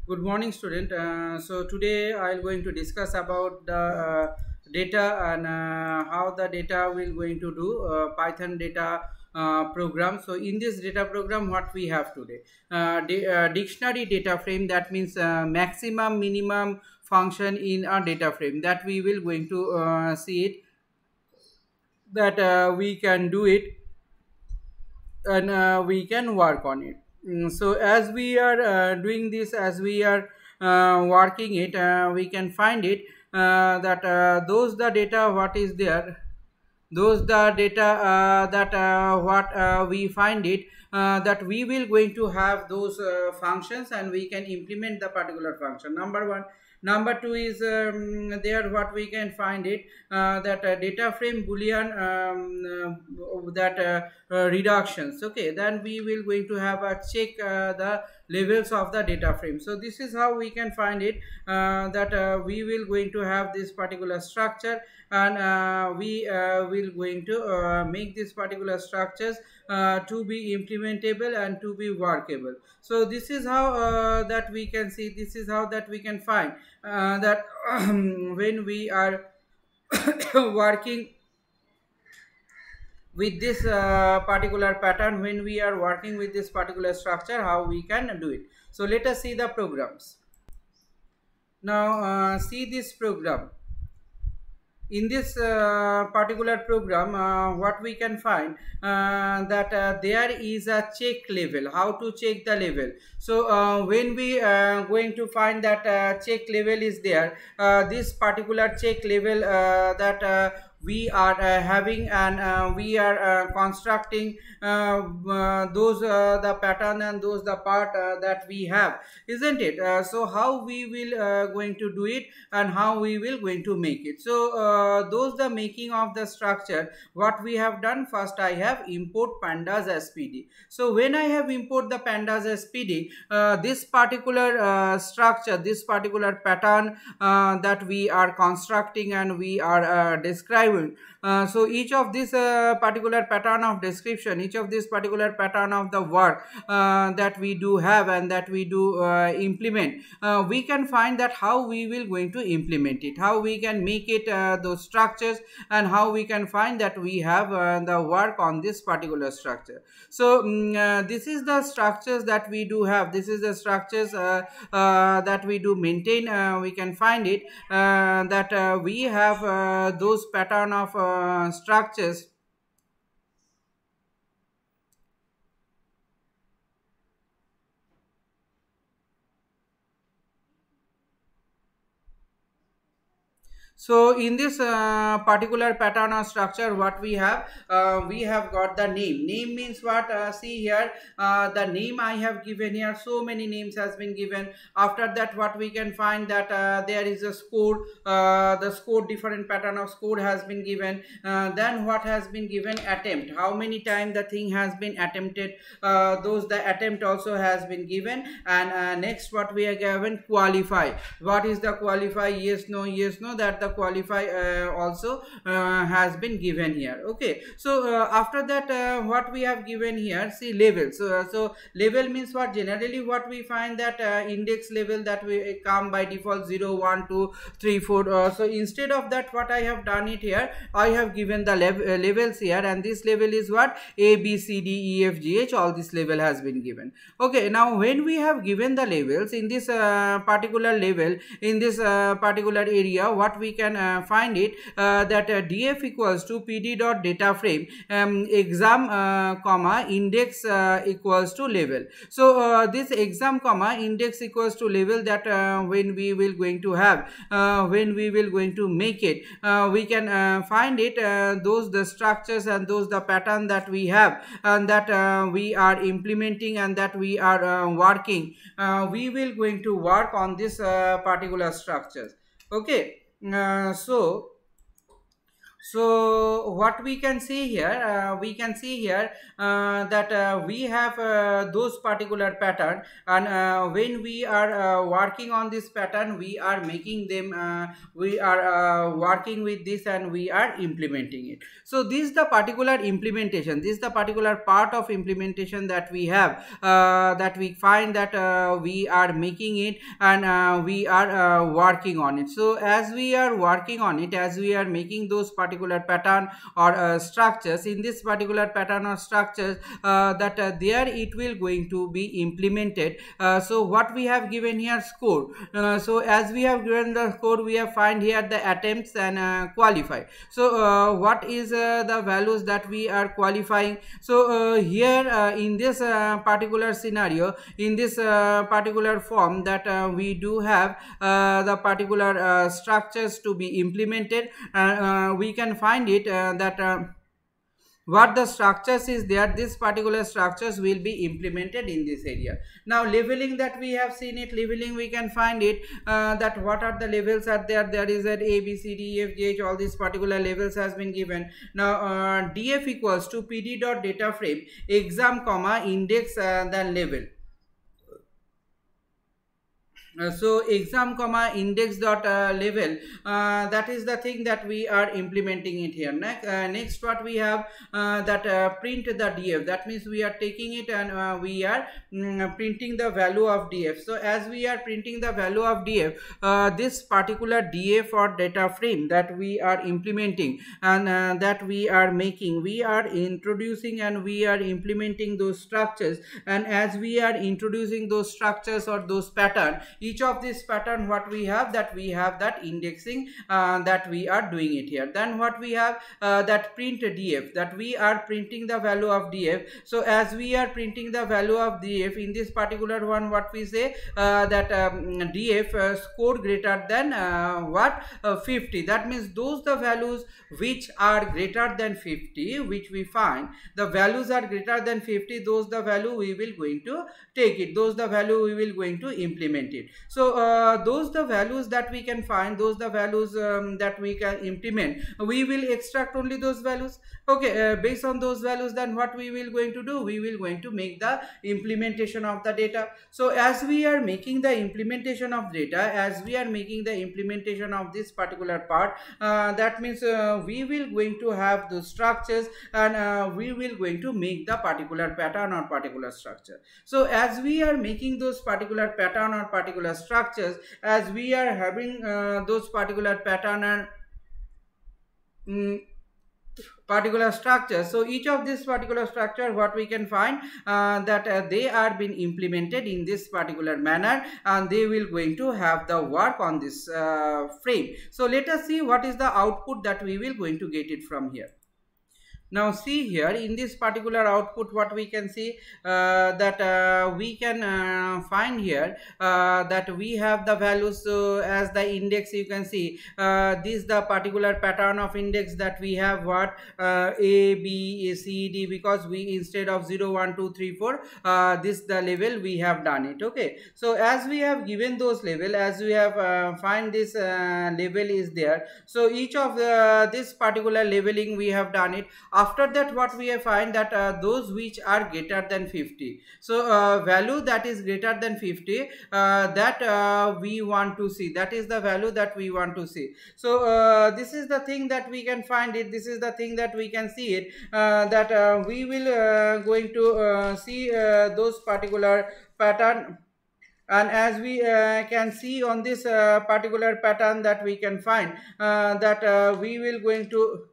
Good morning, student. So today I'm going to discuss about the data and how the data will going to do Python data program. So in this data program, what we have today, dictionary data frame. That means maximum, minimum function in a data frame that we will going to see it. That we can do it and we can work on it. So as we are doing this, as we are working it, we can find it that those the data what is there, those the data that what we find it, that we will going to have those functions and we can implement the particular function. Number one. Number two is there what we can find it, that data frame boolean, that reductions. Okay, then we will going to have a check the levels of the data frame. So this is how we can find it, that we will going to have this particular structure, and we will going to make this particular structures to be implementable and to be workable. So this is how that we can see, this is how that we can find that when we are working with this particular pattern, when we are working with this particular structure, how we can do it. So let us see the programs. Now see this program. In this particular program, what we can find, that there is a check level, how to check the level. So when we going to find that check level is there, this particular check level that we are having, and we are constructing those the pattern and those the part that we have, isn't it? So how we will going to do it and how we will going to make it. So those the making of the structure, what we have done, first I have import pandas spd. So when I have import the pandas spd, this particular structure, this particular pattern that we are constructing and we are describing, so each of this particular pattern of description, each of this particular pattern of the work that we do have and that we do implement, we can find that how we will going to implement it, how we can make it those structures, and how we can find that we have the work on this particular structure. So this is the structures that we do have, this is the structures that we do maintain. We can find it that we have those pattern of structures. So in this particular pattern or structure, what we have got the name. Name means what? See here, the name I have given here, so many names has been given. After that, what we can find that there is a score, the score, different pattern of score has been given. Then what has been given? Attempt, how many times the thing has been attempted, those the attempt also has been given. And next what we are given, qualify. What is the qualify? Yes, no, yes, no, that the qualify also has been given here. Okay, so after that what we have given here, see level. So level means what? Generally what we find that index level that we come by default 0 1 2 3 4. So instead of that, what I have done it here, I have given the levels here, and this level is what? A B C D E F G H, all this level has been given. Okay, now when we have given the levels in this particular level, in this particular area, what we can find it, that df equals to pd dot data frame exam comma index equals to level. So this exam comma index equals to level, that when we will going to have, when we will going to make it, we can find it, those the structures and those the pattern that we have and that we are implementing and that we are working, we will going to work on this particular structures. Okay, So what we can see here, that we have those particular pattern, and when we are working on this pattern, we are making them, we are working with this and we are implementing it. So this is the particular implementation, this is the particular part of implementation that we have, that we find that we are making it, and we are working on it. So as we are working on it, as we are making those particular pattern or structures, in this particular pattern or structures, that there it will going to be implemented. So what we have given here, score. So as we have given the score, we have find here the attempts and qualify. So what is the values that we are qualifying? So here in this particular scenario, in this particular form, that we do have the particular structures to be implemented, and we can find it that what the structures is there, this particular structures will be implemented in this area. Now leveling, that we have seen it, leveling we can find it, that what are the levels are there. There is at A, B, C, D, E, F, G, H, all these particular levels has been given. Now df equals to pd dot data frame exam comma index then level. So exam comma index dot level, that is the thing that we are implementing it here. Next what we have, that print the df, that means we are taking it and we are printing the value of df. So as we are printing the value of df, this particular df or data frame that we are implementing and that we are making, we are introducing and we are implementing those structures. And as we are introducing those structures or those pattern, each of this pattern, what we have, that we have that indexing that we are doing it here. Then what we have, that print df, that we are printing the value of df. So as we are printing the value of df, in this particular one, what we say, that df score greater than what 50, that means those the values which are greater than 50, which we find the values are greater than 50, those the value we will going to take it, those the value we will going to implement it. So those the values that we can find, those the values that we can implement, we will extract only those values. Okay, based on those values, then what we will going to do, we will going to make the implementation of the data. So as we are making the implementation of data, as we are making the implementation of this particular part, that means we will going to have the structures, and we will going to make the particular pattern or particular structure. So as we are making those particular pattern or particular structures, as we are having those particular pattern and particular structure, so each of this particular structure, what we can find, that they are being implemented in this particular manner, and they will going to have the work on this frame. So let us see what is the output that we will going to get it from here. Now see here, in this particular output, what we can see, that we can find here that we have the values. So as the index, you can see this the particular pattern of index that we have, what A, B, C, D, because we instead of 0, 1, 2, 3, 4, this the level we have done it. Okay, so as we have given those level, as we have find this level is there, so each of this particular leveling we have done it. After that, what we have find, that those which are greater than 50, so value that is greater than 50, that we want to see, that is the value that we want to see. So this is the thing that we can find it, this is the thing that we can see it, that we will going to see those particular pattern. And as we can see on this particular pattern, that we can find that we will going to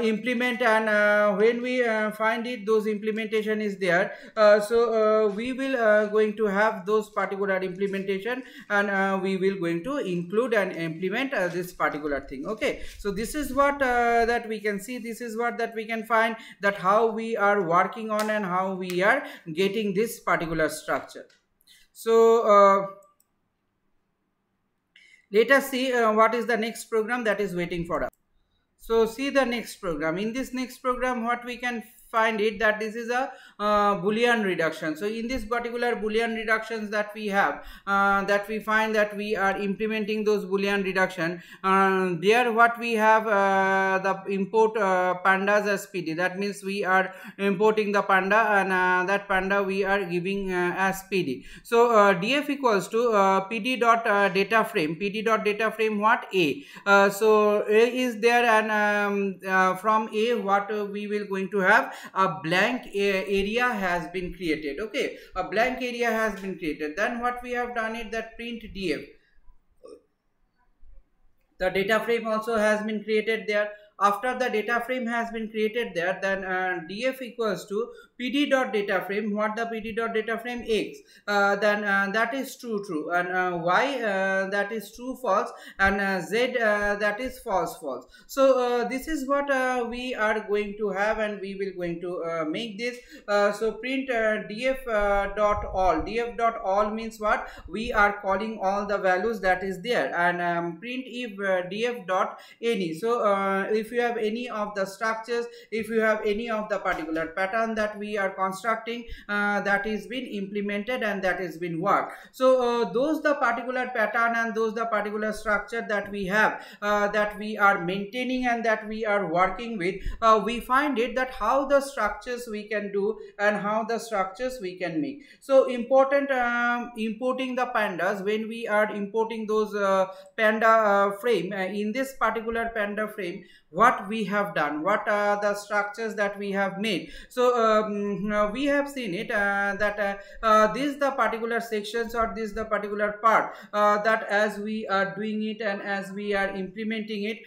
implement, and when we find it, those implementation is there, so we will going to have those particular implementation, and we will going to include and implement this particular thing. Okay, so this is what that we can see, this is what that we can find, that how we are working on and how we are getting this particular structure. So let us see what is the next program that is waiting for us. So see the next program. In this next program, what we can find it that this is a Boolean reduction. So in this particular Boolean reductions that we have, that we find that we are implementing those Boolean reduction, there what we have, the import pandas as PD. That means we are importing the panda, and that panda we are giving as PD. So df equals to PD dot data frame. PD dot data frame what? A. So A is there, and from A what we will going to have a blank area has been created. Okay, a blank area has been created. Then what we have done is that print df. The data frame also has been created there. After the data frame has been created there, then df equals to PD dot data frame. What the PD dot data frame? X. Then that is true, and y that is true false, and z that is false. So this is what we are going to have, and we will going to make this. So print df dot all. Df dot all means what? We are calling all the values that is there, and print if df dot any. So if you have any of the structures, if you have any of the particular pattern that we are constructing, that is been implemented and that is been worked. So those the particular pattern and those the particular structure that we have, that we are maintaining and that we are working with, we find it that how the structures we can do and how the structures we can make. So important importing the pandas. When we are importing those panda frame, in this particular panda frame, what we have done, what are the structures that we have made. So we have seen it that this the particular sections or this the particular part, that as we are doing it and as we are implementing it,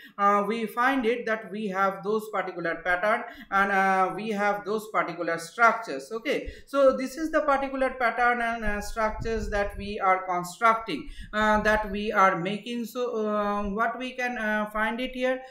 we find it that we have those particular pattern, and we have those particular structures. Okay, so this is the particular pattern and structures that we are constructing, that we are making. So what we can find it here,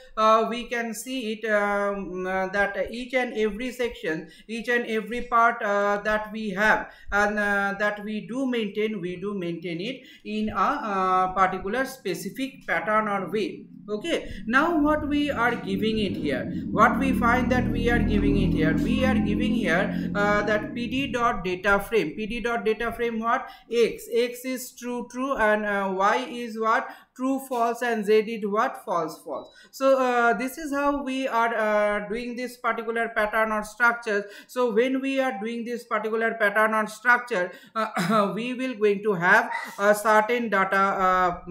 we can see it that each and every section, each and every part that we have, and that we do maintain it in a particular specific pattern or way. Okay, now what we are giving it here, what we find that we are giving it here, we are giving here that PD dot data frame. PD dot data frame what? X. X is true, and y is what? True, false, and z is what? False. So this is how we are doing this particular pattern or structures. So when we are doing this particular pattern or structure, we will going to have a certain data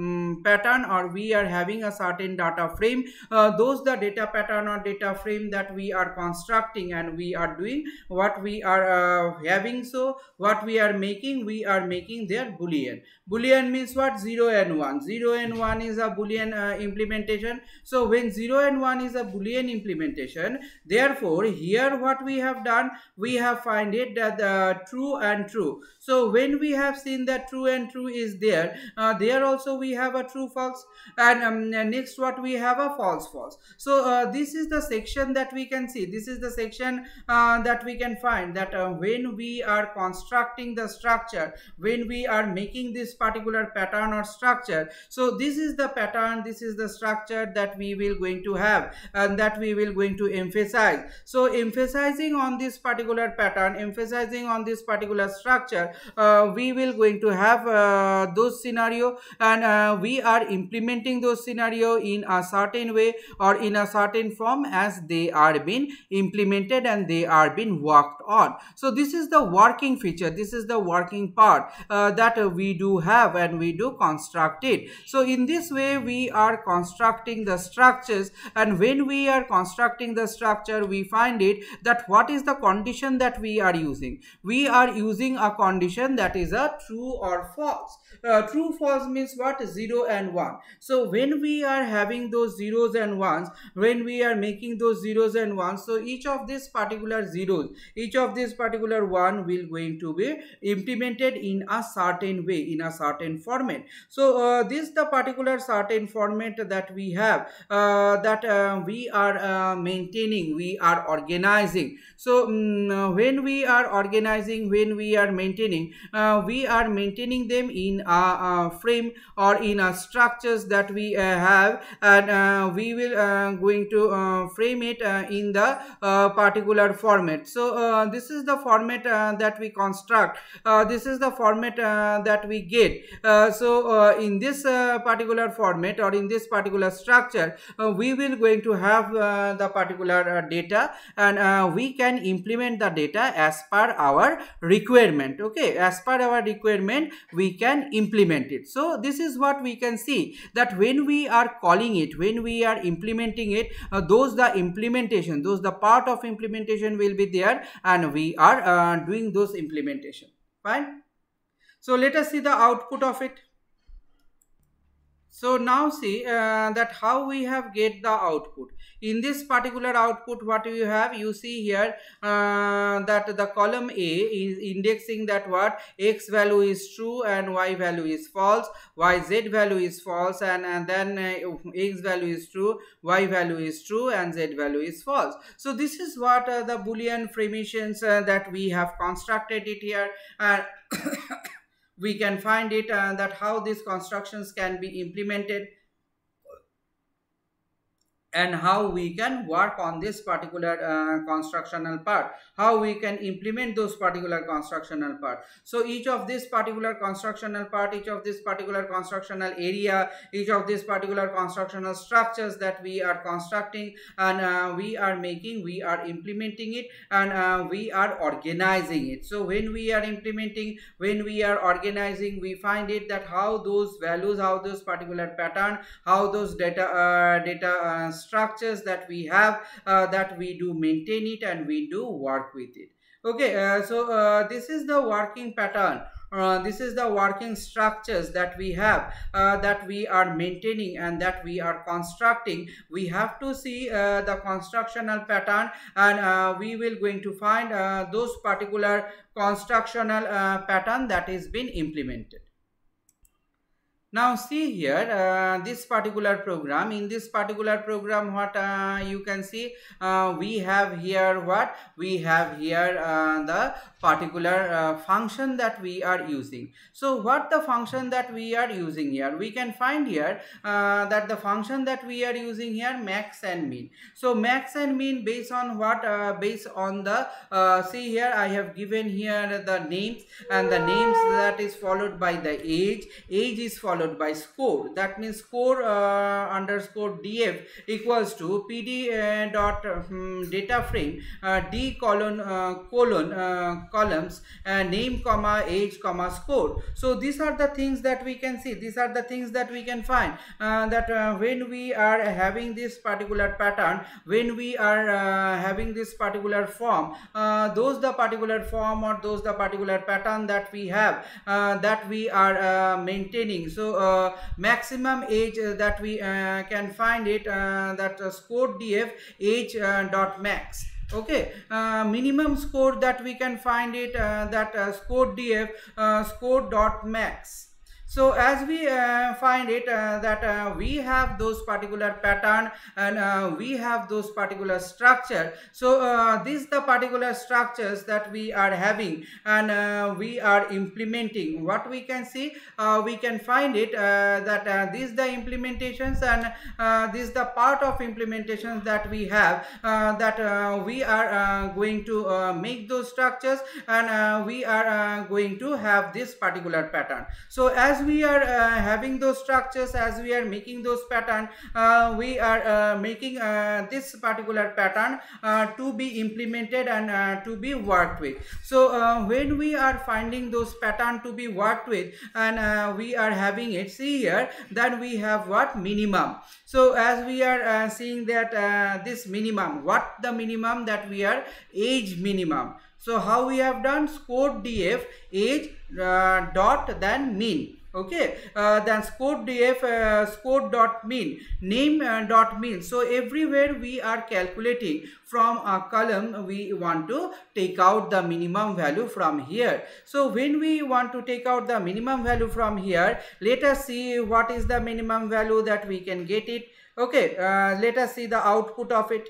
pattern, or we are having a certain data frame. Those the data pattern or data frame that we are constructing, and we are doing what we are having. So what we are making their Boolean. Boolean means what? 0 and 1. 0 and 1 is a Boolean implementation. So when 0 and 1 is a Boolean implementation, therefore here what we have done, we have find it that true and true. So when we have seen that true and true is there, there also we have a true false, and next what we have a false. So this is the section that we can see. This is the section that we can find that when we are constructing the structure, when we are making this particular pattern or structure, so this is the pattern, this is the structure that we will going to have, and that we will going to emphasize. So emphasizing on this particular pattern, emphasizing on this particular structure, we will going to have those scenario, and we are implementing those scenario in a certain way or in a certain form as they are being implemented and they are being worked on. So this is the working feature, this is the working part that we do have and we do construct it. So in this way we are constructing the structures, and when we are constructing the structure, we find it that what is the condition that we are using. We are using a condition that is a true or false. True false means what? 0 and 1. So when we are having those zeros and ones, when we are making those zeros and ones, so each of these particular zeros, each of this particular one will going to be implemented in a certain way, in a certain format. So this the particular certain format that we have, that we are maintaining, we are organizing. So when we are organizing, when we are maintaining them in a frame or in a structures that we have, have, and we will going to frame it in the particular format. So this is the format that we construct. This is the format that we get. So in this particular format, or in this particular structure, we will going to have the particular data, and we can implement the data as per our requirement. Okay, as per our requirement we can implement it. So this is what we can see, that when we are calling it, when we are implementing it, those the implementation, those the part of implementation will be there, and we are doing those implementation. Fine. So let us see the output of it. So now see that how we have get the output. In this particular output, what you have, you see here that the column A is indexing that what X value is true and Y value is false, Z value is false, and then X value is true, Y value is true, and Z value is false. So this is what the Boolean formations that we have constructed it here, and we can find it that how these constructions can be implemented, and how we can work on this particular constructional part, how we can implement those particular constructional part. So each of this particular constructional part, each of this particular constructional area, each of this particular constructional structures that we are constructing, and we are making, we are implementing it, and we are organizing it. So when we are implementing, when we are organizing, we find it that how those values, how those particular pattern, how those data structures that we have, that we do maintain it and we do work with it. Okay, so this is the working pattern. This is the working structures that we have, that we are maintaining and that we are constructing. We have to see the constructional pattern, and we will going to find those particular constructional pattern that is been implemented. Now see here this particular program. In this particular program, what you can see, we have here what we have here the particular function that we are using. So what the function that we are using here, we can find here that the function that we are using here, max and min. So max and min based on what, based on the see here I have given here the names, and the names that is followed by the age is followed by score. That means score underscore df equals to pd dot data frame d colon columns name comma age comma score. So these are the things that we can see, these are the things that we can find, that when we are having this particular pattern, when we are having this particular form, those the particular form or those the particular pattern that we have, that we are maintaining. So maximum age that we can find it, that score df age dot max. Okay, minimum score that we can find it, that score df score dot max. So as we find it that we have those particular pattern, and we have those particular structure. So these the particular structures that we are having, and we are implementing. What we can see, we can find it that these the implementations, and this the part of implementations that we have, that we are going to make those structures, and we are going to have this particular pattern. So as we are having those structures, as we are making those pattern, we are making this particular pattern to be implemented and to be worked with. So when we are finding those pattern to be worked with, and we are having it, see here, then we have what, minimum. So as we are seeing that this minimum, what the minimum that we are, age minimum. So how we have done, score df age dot then min. Okay, then score df score dot min, name dot min. So everywhere we are calculating from a column, we want to take out the minimum value from here. So when we want to take out the minimum value from here, let us see what is the minimum value that we can get it. Okay, let us see the output of it.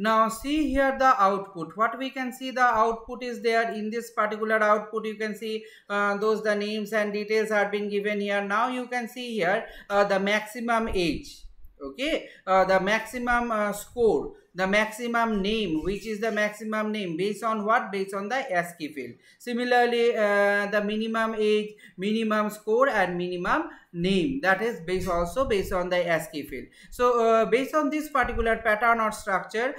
Now see here the output. What we can see, the output is there. In this particular output you can see those the names and details are being given here. Now you can see here the maximum age, okay, the maximum score, the maximum name, which is the maximum name based on what, based on the ASCII field. Similarly the minimum age, minimum score and minimum name, that is also based on the ASCII field. So based on this particular pattern or structure,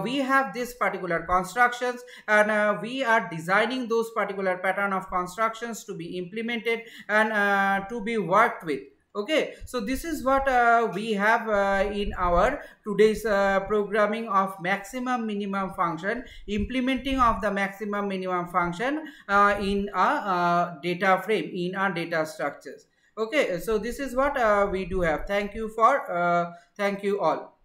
we have this particular constructions, and we are designing those particular pattern of constructions to be implemented and to be worked with. Okay, so this is what we have in our today's programming of maximum minimum function, implementing of the maximum minimum function in a data frame, in our data structures. Okay, so this is what we do have. Thank you all.